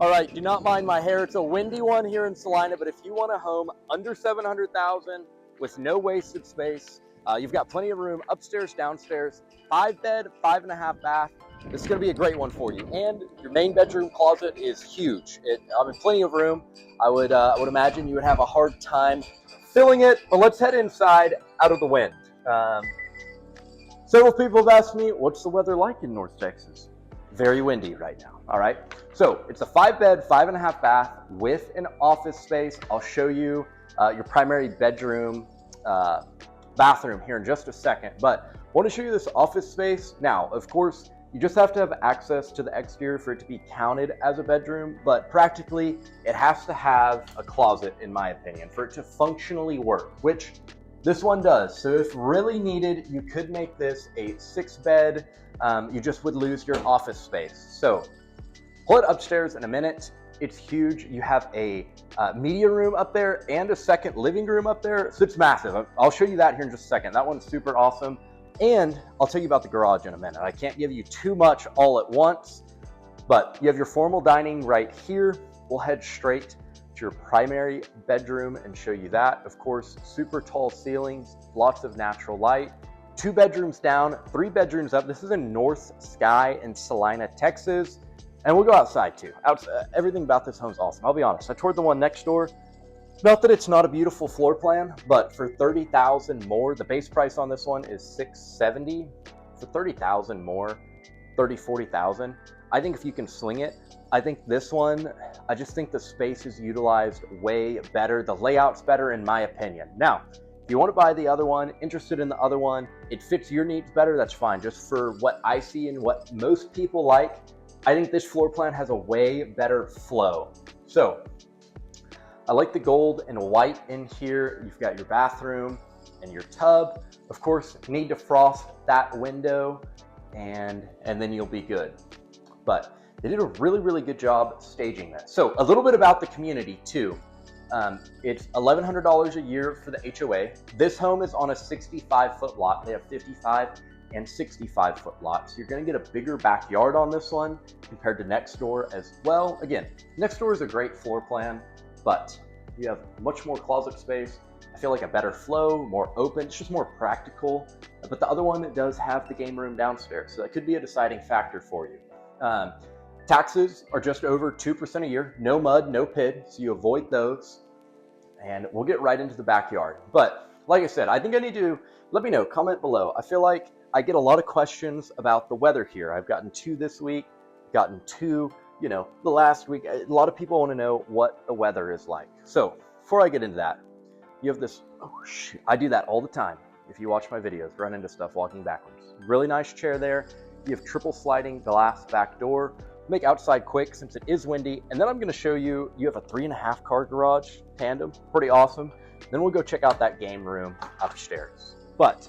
All right, do not mind my hair. It's a windy one here in Celina, but if you want a home under 700,000 with no wasted space, you've got plenty of room upstairs, downstairs, 5-bed, 5.5 bath. This is going to be a great one for you. And your main bedroom closet is huge. I mean, plenty of room. I would imagine you would have a hard time filling it, but let's head inside out of the wind. Several people have asked me, what's the weather like in North Texas? Very windy right now. All right. So it's a 5-bed, 5.5 bath with an office space. I'll show you your primary bedroom, bathroom here in just a second, but I want to show you this office space. Now, of course, you just have to have access to the exterior for it to be counted as a bedroom, but practically it has to have a closet, in my opinion, for it to functionally work, which this one does. So if really needed, you could make this a 6-bed. You just would lose your office space. So pull it upstairs in a minute. It's huge. You have a media room up there and a second living room up there. So it's massive. I'll show you that here in just a second. That one's super awesome. And I'll tell you about the garage in a minute. I can't give you too much all at once, but you have your formal dining right here. We'll head straight to your primary bedroom and show you that. Of course, super tall ceilings, lots of natural light. 2 bedrooms down, 3 bedrooms up. This is in North Sky in Celina, Texas. And we'll go outside too. Everything about this home is awesome. I'll be honest. I toured the one next door. Not that it's not a beautiful floor plan, but for $30,000 more, the base price on this one is $670. For $30,000 more, $40,000. I think if you can swing it, I think this one, I just think the space is utilized way better. The layout's better in my opinion. Now, if you want to buy the other one, interested in the other one, it fits your needs better, that's fine. Just for what I see and what most people like, I think this floor plan has a way better flow. So I like the gold and white in here. You've got your bathroom and your tub. Of course, need to frost that window and then you'll be good. But they did a really, really good job staging this. So a little bit about the community too. It's $1,100 a year for the HOA. This home is on a 65-foot lot. They have 55 and 65-foot lots. So you're going to get a bigger backyard on this one compared to next door as well. Again, next door is a great floor plan, but you have much more closet space. I feel like a better flow, more open. It's just more practical. But the other one does have the game room downstairs, so that could be a deciding factor for you. Taxes are just over 2% a year. No mud, no PID, so you avoid those. And we'll get right into the backyard. But like I said, I think I need to let me know, comment below. I feel like I get a lot of questions about the weather here. I've gotten 2 this week, gotten 2, the last week. A lot of people want to know what the weather is like. So before I get into that, you have this, oh shoot, I do that all the time. If you watch my videos, run into stuff walking backwards. Really nice chair there. You have triple sliding glass back door. Make outside quick since it is windy. And then I'm going to show you, you have a 3.5 car garage, tandem, pretty awesome. Then we'll go check out that game room upstairs. But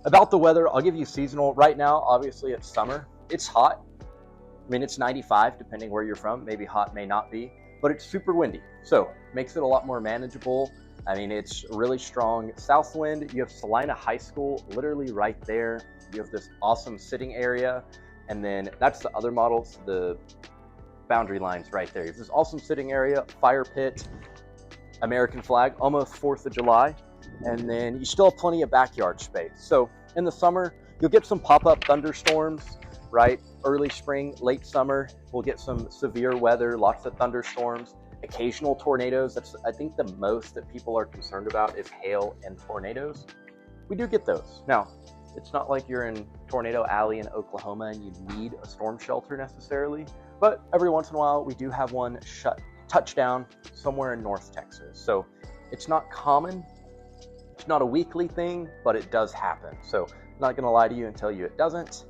about the weather, I'll give you seasonal. Right now, obviously it's summer. It's hot. I mean, it's 95 depending where you're from. Maybe hot, may not be, but it's super windy. So makes it a lot more manageable. I mean, it's really strong south wind. You have Celina High School literally right there. You have this awesome sitting area. And then that's the other models, the boundary lines right there. You have this awesome sitting area, fire pit, American flag, almost 4th of July. And then you still have plenty of backyard space. So in the summer, you'll get some pop-up thunderstorms, right? Early spring, late summer, we'll get some severe weather, lots of thunderstorms, occasional tornadoes. That's, I think, the most that people are concerned about is hail and tornadoes. We do get those. Now, it's not like you're in Tornado Alley in Oklahoma and you need a storm shelter necessarily, but every once in a while we do have one touchdown somewhere in North Texas. So it's not common. It's not a weekly thing, but it does happen. So I'm not going to lie to you and tell you it doesn't.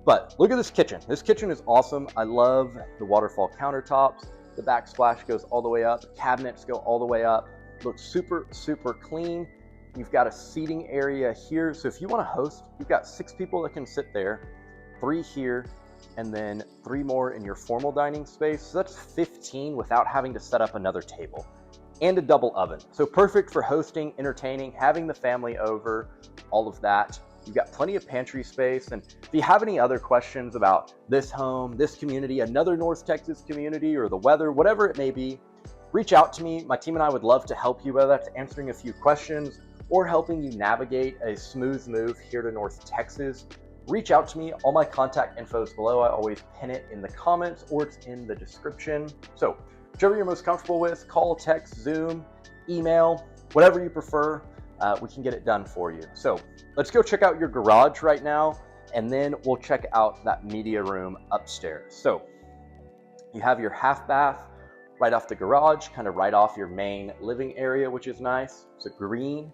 But look at this kitchen. This kitchen is awesome. I love the waterfall countertops. The backsplash goes all the way up. The cabinets go all the way up. Looks super, super clean. You've got a seating area here. So if you want to host, you've got 6 people that can sit there, 3 here, and then 3 more in your formal dining space. So that's 15 without having to set up another table, and a double oven. So perfect for hosting, entertaining, having the family over, all of that. You've got plenty of pantry space. And if you have any other questions about this home, this community, another North Texas community, or the weather, whatever it may be, reach out to me. My team and I would love to help you, whether that's answering a few questions or helping you navigate a smooth move here to North Texas. Reach out to me. All my contact info is below. I always pin it in the comments or it's in the description. So whichever you're most comfortable with, call, text, Zoom, email, whatever you prefer, we can get it done for you. So let's go check out your garage right now, and then we'll check out that media room upstairs. So you have your half bath right off the garage, kind of right off your main living area, which is nice. It's a green,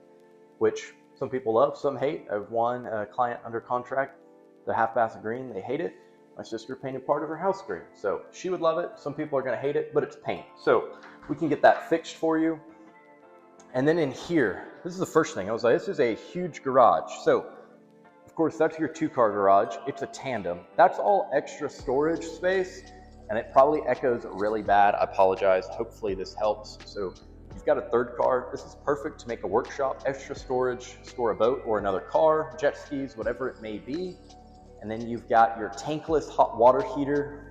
which some people love, some hate. I have one client under contract. The half bath green, they hate it. My sister painted part of her house green, so she would love it. Some people are gonna hate it, but it's paint. So we can get that fixed for you. And then in here, this is the first thing. I was like, this is a huge garage. So of course, that's your 2-car garage. It's a tandem. That's all extra storage space, and it probably echoes really bad. I apologize. Hopefully this helps. So you've got a 3rd car. This is perfect to make a workshop, extra storage, store a boat or another car, jet skis, whatever it may be. And then you've got your tankless hot water heater,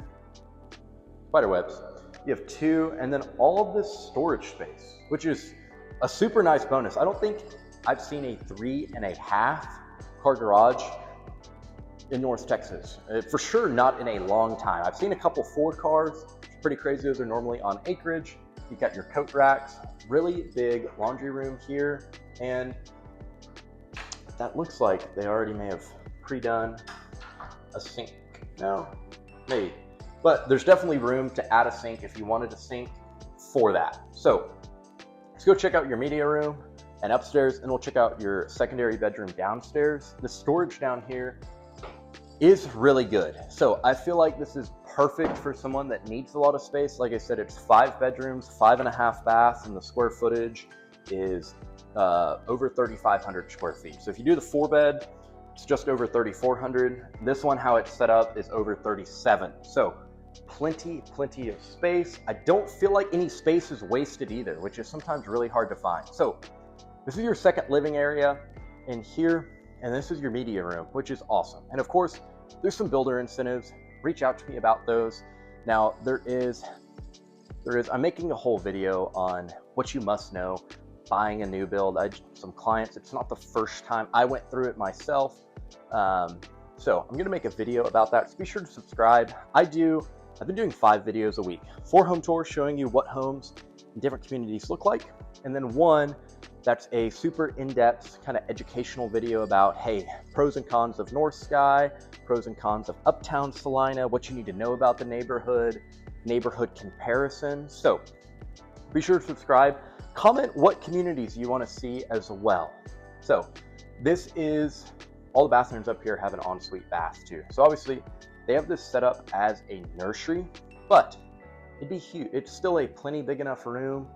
spider webs. You have 2, and then all of this storage space, which is a super nice bonus. I don't think I've seen a 3.5-car garage in North Texas. For sure not in a long time. I've seen a couple 4 cars. It's pretty crazy. Those are normally on acreage. You've got your coat racks, really big laundry room here, and that looks like they already may have pre-done a sink. No, maybe. But there's definitely room to add a sink if you wanted a sink for that. So let's go check out your media room and upstairs, and we'll check out your secondary bedroom downstairs. The storage down here is really good. So I feel like this is perfect for someone that needs a lot of space. Like I said, it's 5 bedrooms, 5.5 baths, and the square footage is over 3,500 square feet. So if you do the 4-bed, it's just over 3,400. This one, how it's set up, is over 37. So plenty of space. I don't feel like any space is wasted either, which is sometimes really hard to find. So this is your second living area in here, and this is your media room, which is awesome. And of course, there's some builder incentives. Reach out to me about those. Now I'm making a whole video on what you must know buying a new build. Some clients, it's not the first time I went through it myself. So I'm gonna make a video about that. So be sure to subscribe. I've been doing 5 videos a week, 4 home tours showing you what homes in different communities look like, and then 1 that's a super in-depth kind of educational video about, hey, pros and cons of North Sky, pros and cons of Uptown Celina, what you need to know about the neighborhood comparison. So be sure to subscribe. Comment what communities you want to see as well. So this is, all the bathrooms up here have an ensuite bath too. So obviously they have this set up as a nursery, but it'd be huge. It's still a plenty big enough room.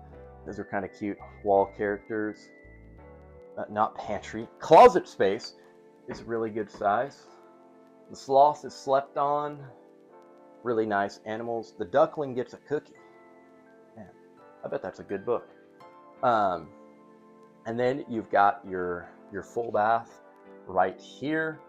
Those are kind of cute wall characters, not pantry. Closet space is really good size. The sloth is slept on, really nice animals. The duckling gets a cookie. Man, I bet that's a good book. And then you've got your full bath right here.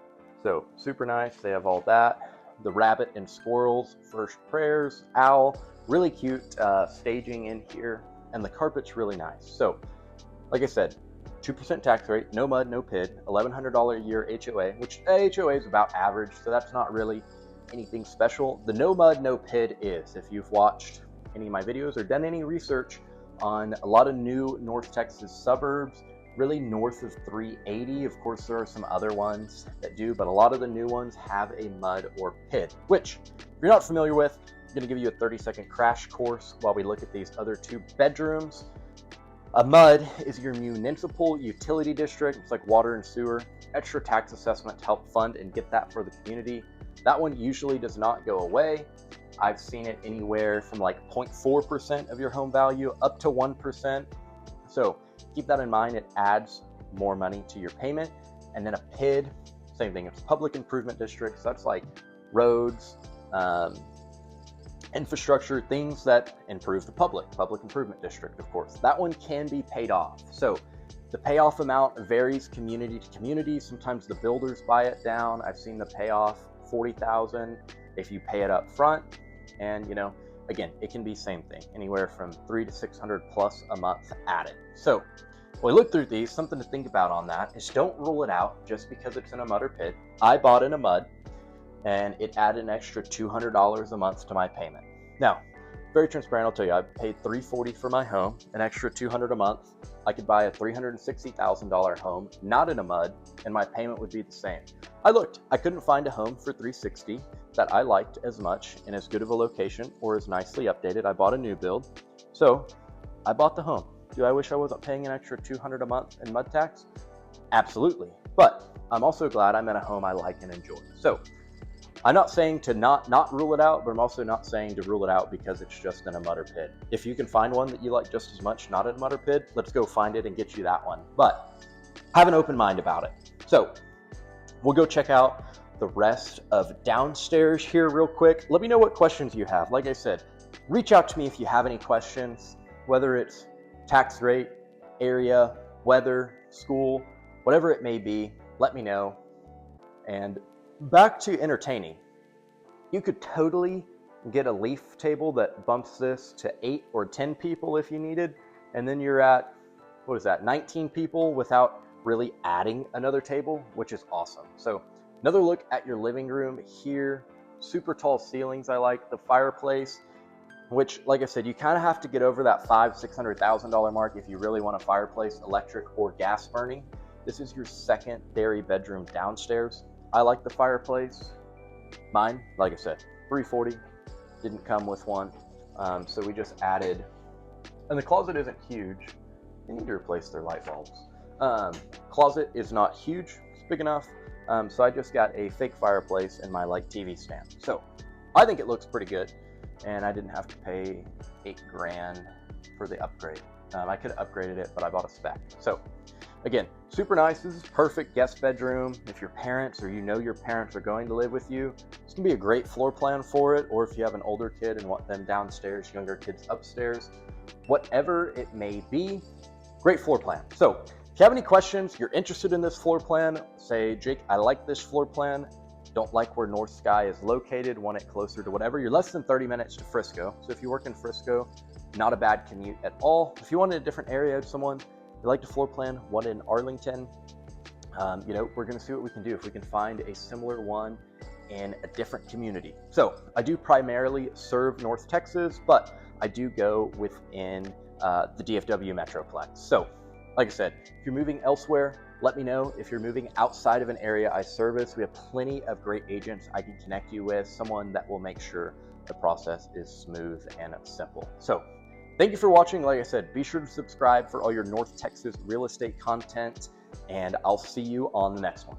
So super nice. They have all that. The rabbit and squirrels, first prayers, owl, really cute staging in here. And the carpet's really nice. So, like I said, 2% tax rate, no mud, no PID, $1,100 a year HOA, which HOA is about average, so that's not really anything special. The no mud, no PID is, if you've watched any of my videos or done any research on a lot of new North Texas suburbs, really north of 380. Of course, there are some other ones that do, but a lot of the new ones have a mud or PID, which if you're not familiar with, I'm going to give you a 30-second crash course while we look at these other 2 bedrooms. A MUD is your municipal utility district. It's like water and sewer. Extra tax assessment to help fund and get that for the community. That one usually does not go away. I've seen it anywhere from like 0.4% of your home value up to 1%. So keep that in mind. It adds more money to your payment. And then a PID, same thing. It's public improvement district. So that's like roads, infrastructure, things that improve the public improvement district, of course. That one can be paid off. So The payoff amount varies community to community. Sometimes the builders buy it down. I've seen the payoff $40,000 if you pay it up front. And you know, again, it can be same thing, anywhere from $300 to $600 plus a month added. So when we look through these, something to think about on that is don't rule it out just because it's in a mud or pit. I bought in a mud and it added an extra $200 a month to my payment. Now, very transparent, I'll tell you, I paid $340 for my home, an extra $200 a month. I could buy a $360,000 home, not in a mud, and my payment would be the same. I looked, I couldn't find a home for $360 that I liked as much in as good of a location or as nicely updated. I bought a new build, so I bought the home. Do I wish I wasn't paying an extra $200 a month in mud tax? Absolutely, but I'm also glad I'm in a home I like and enjoy. So I'm not saying to not rule it out, but I'm also not saying to rule it out because it's just in a mud or pit. If you can find one that you like just as much, not in a mud or pit, let's go find it and get you that one. But have an open mind about it. So we'll go check out the rest of downstairs here real quick. Let me know what questions you have. Like I said, reach out to me if you have any questions, whether it's tax rate, area, weather, school, whatever it may be, let me know. And back to entertaining. You could totally get a leaf table that bumps this to 8 or 10 people if you needed, and then you're at, 19 people without really adding another table, which is awesome. So another look at your living room here. Super tall ceilings. I like the fireplace, which, like I said, you kind of have to get over that $500,000-$600,000 mark if you really want a fireplace, electric or gas burning. This is your secondary bedroom downstairs. I like the fireplace. Mine, like I said, $340, didn't come with one. So we just added, and the closet isn't huge. They need to replace their light bulbs. Closet is not huge, it's big enough. So I just got a fake fireplace and my TV stand. So I think it looks pretty good, and I didn't have to pay $8,000 for the upgrade. I could have upgraded it, but I bought a spec. So again, super nice. This is perfect guest bedroom. If your parents or your parents are going to live with you, this can be a great floor plan for it. Or if you have an older kid and want them downstairs, younger kids upstairs, whatever it may be, great floor plan. So if you have any questions, you're interested in this floor plan, say, Jake, I like this floor plan, don't like where North Sky is located, want it closer to whatever. You're less than 30 minutes to Frisco. So if you work in Frisco, not a bad commute at all. If you want a different area, someone you like to floor plan, one in Arlington, we're going to see what we can do if we can find a similar one in a different community. So I do primarily serve North Texas, but I do go within the DFW Metroplex. So like I said, if you're moving elsewhere, let me know. If you're moving outside of an area I service, we have plenty of great agents I can connect you with, someone that will make sure the process is smooth and simple. So thank you for watching. Like I said, be sure to subscribe for all your North Texas real estate content, and I'll see you on the next one.